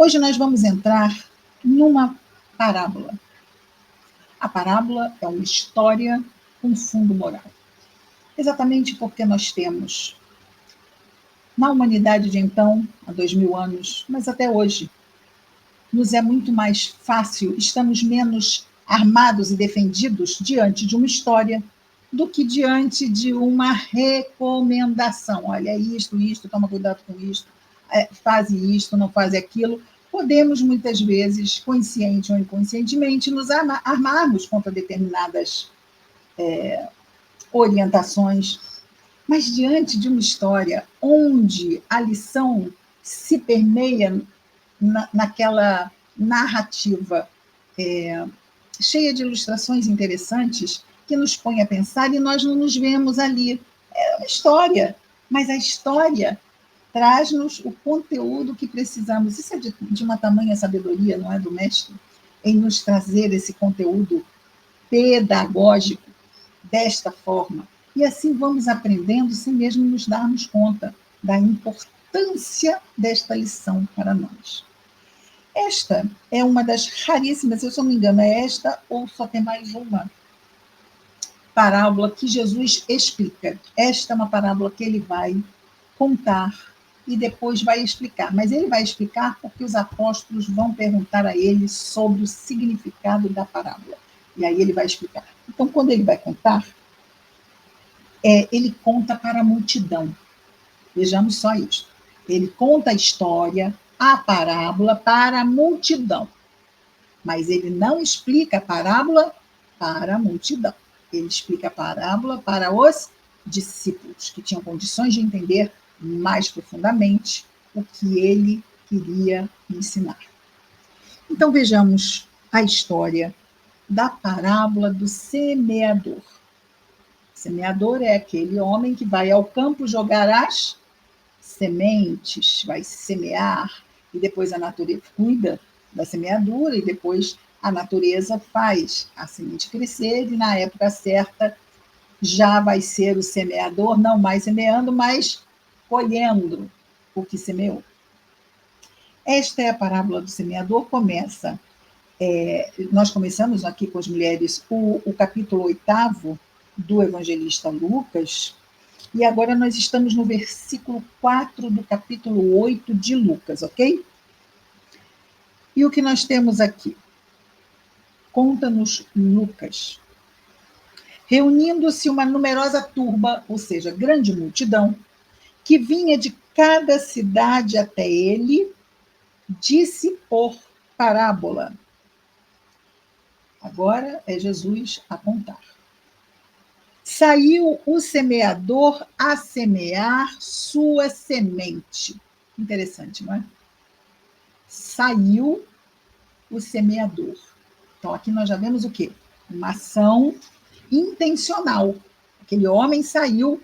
Hoje nós vamos entrar numa parábola. A parábola é uma história com fundo moral. Exatamente porque nós temos, na humanidade de então, há 2000 anos, mas até hoje, nos é muito mais fácil, estamos menos armados e defendidos diante de uma história do que diante de uma recomendação. Olha, isto, toma cuidado com isto, faz isto, não faz aquilo. Podemos, muitas vezes, consciente ou inconscientemente, nos armarmos contra determinadas orientações, mas diante de uma história onde a lição se permeia naquela narrativa cheia de ilustrações interessantes que nos põe a pensar e nós não nos vemos ali. É uma história, mas a história traz-nos o conteúdo que precisamos. Isso é de uma tamanha sabedoria, não é, do mestre? Em nos trazer esse conteúdo pedagógico desta forma. E assim vamos aprendendo sem mesmo nos darmos conta da importância desta lição para nós. Esta é uma das raríssimas, eu só não me engano, é esta ou só tem mais uma parábola que Jesus explica. Esta é uma parábola que ele vai contar e depois vai explicar. Mas ele vai explicar porque os apóstolos vão perguntar a ele sobre o significado da parábola. E aí ele vai explicar. Então, quando ele vai contar, ele conta para a multidão. Vejamos só isso. Ele conta a história, a parábola para a multidão. Mas ele não explica a parábola para a multidão. Ele explica a parábola para os discípulos, que tinham condições de entender mais profundamente o que ele queria ensinar. Então, vejamos a história da parábola do semeador. O semeador é aquele homem que vai ao campo jogar as sementes, vai semear, e depois a natureza cuida da semeadura, e depois a natureza faz a semente crescer, e na época certa já vai ser o semeador, não mais semeando, mas colhendo o que semeou. Esta é a parábola do semeador, começa... nós começamos aqui com as mulheres o capítulo 8º do evangelista Lucas, e agora nós estamos no versículo 4 do capítulo 8 de Lucas, ok? E o que nós temos aqui? Conta-nos Lucas. Reunindo-se uma numerosa turba, ou seja, grande multidão, que vinha de cada cidade até ele, disse por parábola. Agora é Jesus a contar. Saiu o semeador a semear sua semente. Interessante, não é? Saiu o semeador. Então, aqui nós já vemos o quê? Uma ação intencional. Aquele homem saiu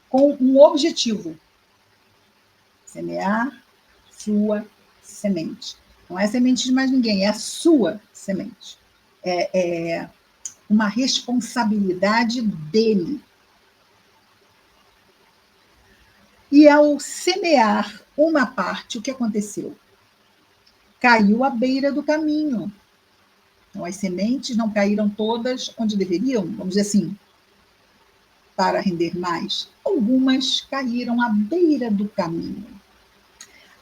com um objetivo: semear sua semente. Não é a semente de mais ninguém, é a sua semente. É uma responsabilidade dele. E ao semear uma parte, o que aconteceu? Caiu à beira do caminho. Então, as sementes não caíram todas onde deveriam, vamos dizer assim, para render mais. Algumas caíram à beira do caminho.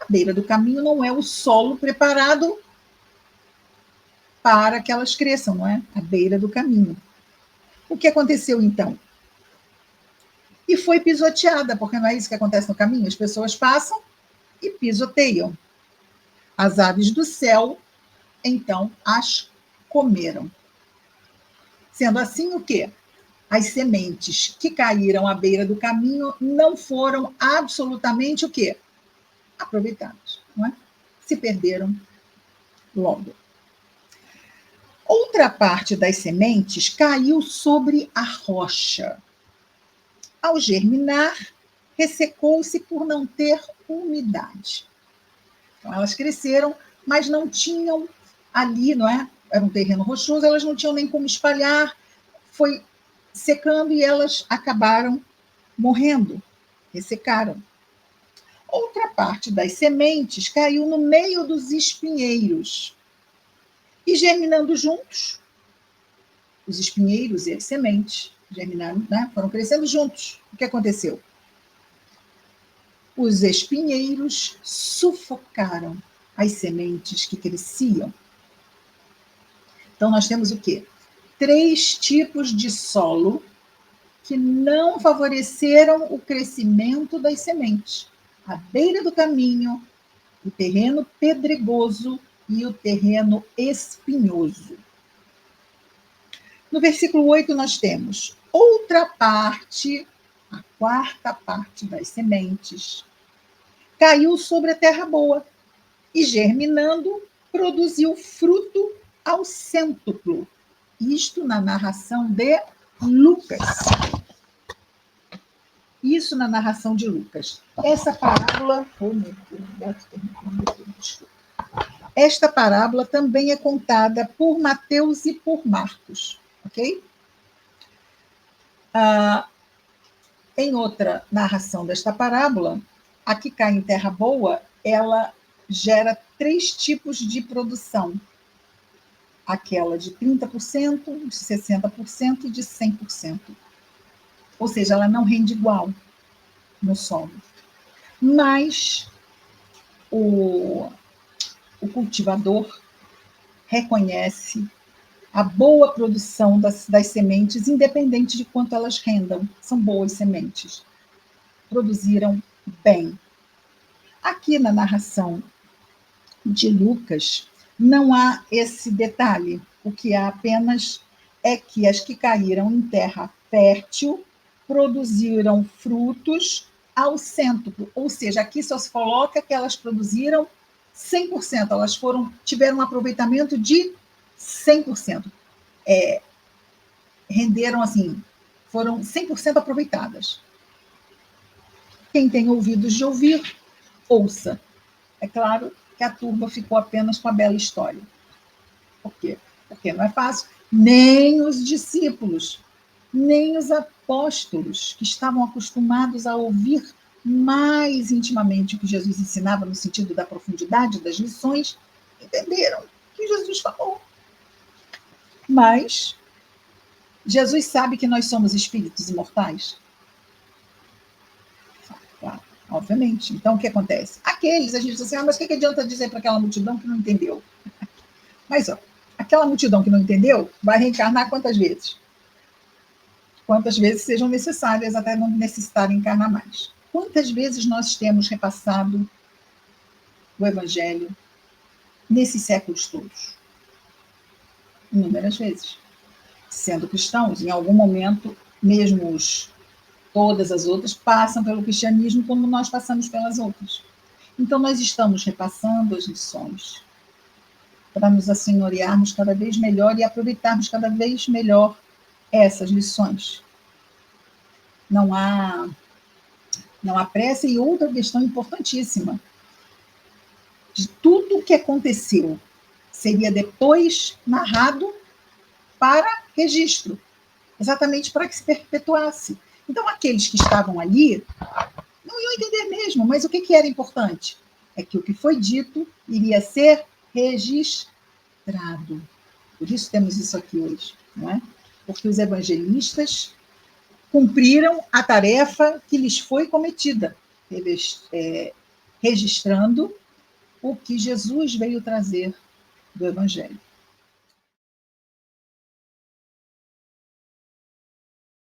A beira do caminho não é o solo preparado para que elas cresçam, não é? À beira do caminho. O que aconteceu, então? E foi pisoteada, porque não é isso que acontece no caminho? As pessoas passam e pisoteiam. As aves do céu, então, as comeram. Sendo assim, o quê? As sementes que caíram à beira do caminho não foram absolutamente o quê? Aproveitadas, não é? Se perderam logo. Outra parte das sementes caiu sobre a rocha. Ao germinar, ressecou-se por não ter umidade. Então, elas cresceram, mas não tinham ali, não é? Era um terreno rochoso, elas não tinham nem como espalhar, foi secando e elas acabaram morrendo, ressecaram. Outra parte das sementes caiu no meio dos espinheiros. E germinando juntos, os espinheiros e as sementes germinaram, né? Foram crescendo juntos. O que aconteceu? Os espinheiros sufocaram as sementes que cresciam. Então, nós temos o quê? 3 tipos de solo que não favoreceram o crescimento das sementes. A beira do caminho, o terreno pedregoso e o terreno espinhoso. No versículo 8, nós temos outra parte, a 4ª parte das sementes, caiu sobre a terra boa e, germinando, produziu fruto ao cêntuplo. Isto na narração de Lucas. Isso na narração de Lucas. Essa parábola... Esta parábola também é contada por Mateus e por Marcos. Ok? Em outra narração desta parábola, a que cai em terra boa, ela gera 3 tipos de produção. Aquela de 30%, de 60% e de 100%. Ou seja, ela não rende igual no solo. Mas o cultivador reconhece a boa produção das sementes, independente de quanto elas rendam. São boas sementes. Produziram bem. Aqui na narração de Lucas, não há esse detalhe. O que há apenas é que as que caíram em terra fértil produziram frutos ao cêntuplo. Ou seja, aqui só se coloca que elas produziram 100%. Elas tiveram um aproveitamento de 100%. Renderam assim, foram 100% aproveitadas. Quem tem ouvidos de ouvir, ouça. É claro que a turba ficou apenas com a bela história. Por quê? Porque não é fácil. Nem os discípulos, nem os apóstolos, que estavam acostumados a ouvir mais intimamente o que Jesus ensinava, no sentido da profundidade das lições, entenderam o que Jesus falou. Mas Jesus sabe que nós somos espíritos imortais? Claro, obviamente. Então, o que acontece? Aqueles, a gente diz assim, mas o que adianta dizer para aquela multidão que não entendeu? Mas, aquela multidão que não entendeu vai reencarnar quantas vezes? Quantas vezes sejam necessárias até não necessitar encarnar mais. Quantas vezes nós temos repassado o Evangelho nesses séculos todos? Inúmeras vezes. Sendo cristãos, em algum momento, mesmo todas as outras passam pelo cristianismo como nós passamos pelas outras. Então, nós estamos repassando as lições para nos assenhorearmos cada vez melhor e aproveitarmos cada vez melhor essas lições. Não há pressa. E outra questão importantíssima, de tudo o que aconteceu seria depois narrado para registro, exatamente para que se perpetuasse. Então, aqueles que estavam ali não iam entender mesmo, mas o que era importante? É que o que foi dito iria ser registrado. Por isso temos isso aqui hoje, não é? Porque os evangelistas cumpriram a tarefa que lhes foi cometida, registrando o que Jesus veio trazer do Evangelho.